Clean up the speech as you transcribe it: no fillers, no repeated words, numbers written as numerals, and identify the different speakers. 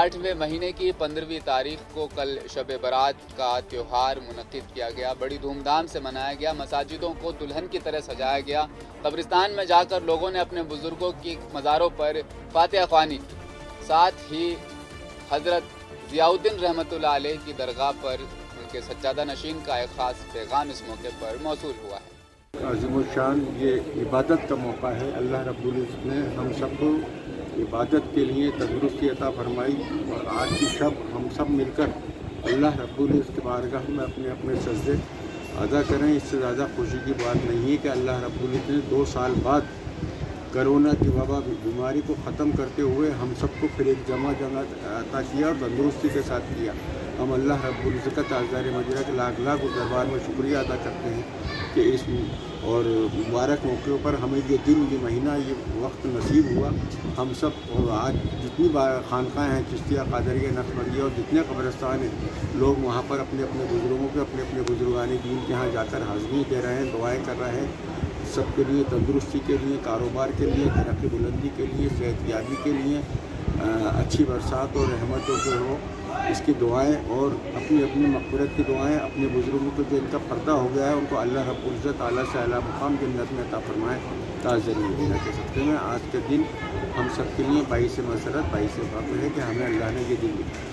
Speaker 1: 8वें महीने की 15वीं तारीख को कल शब बारात का त्यौहार मुनक्किद किया गया। बड़ी धूमधाम से मनाया गया। मसाजिदों को दुल्हन की तरह सजाया गया। कब्रिस्तान में जाकर लोगों ने अपने बुजुर्गों की मज़ारों पर फातिहा ख्वानी की। साथ ही हज़रत ज़ियाउद्दीन रहमतुल्लाह अलैह की दरगाह पर उनके सज्जादा नशीन का एक ख़ास पैगाम इस मौके पर मौसूल हुआ है।
Speaker 2: अज़ीमुल शान ये इबादत का मौका है। अल्लाह रब्बुल इज़्ज़त ने हम सबको इबादत के लिए तंदुरुस्ती अता फरमाई और आज की शब हम सब मिलकर अल्लाह रब्बुल इज़्ज़त की बारगाह में अपने अपने सजदे अदा करें। इससे ज़्यादा खुशी की बात नहीं है कि अल्लाह रब्बुल इज़्ज़त ने 2 साल बाद कोरोना की वबा बीमारी को ख़त्म करते हुए हम सबको फिर एक जमा अता किया और तंदुरुस्ती के साथ किया। हम अल्लाह रब्बुल इज़्ज़त का ताज़दार मजरा के लाख लाख दरबार में शुक्रिया अदा करते हैं कि इस और मुबारक मौके पर हमें ये दिन, ये महीना, ये वक्त नसीब हुआ। हम सब और आज जितनी खानकाएँ हैं, चिश्तिया, कादरिया, नक्शबंदिया और जितने कब्रिस्तान हैं, लोग वहाँ पर अपने अपने बुज़ुर्गों के अपने अपने बुज़ुर्गान दीन के यहाँ जाकर हाज़िरी दे रहे हैं, दुआएँ कर रहे हैं। सबके लिए तंदुरुस्ती के लिए, कारोबार के लिए, तरक्की बुलंदी के लिए, सेहतयाबी के लिए, अच्छी बरसात और रहमतों से हो, इसकी दुआएं और अपनी अपनी मग़फ़िरत की दुआएं अपने बुज़ुर्गों को जो इनका पर्दा हो गया है उनको अल्लाह रब्बुल इज़्ज़त आला से आला मुक़ाम जन्नत में अता फरमाए। ताज़री मदीना के सदक़े में आज के दिन हम सब के लिए बाइस मसरत, बाइस फ़ख्र है कि हमें अल्लाह ने ये दिन दिया।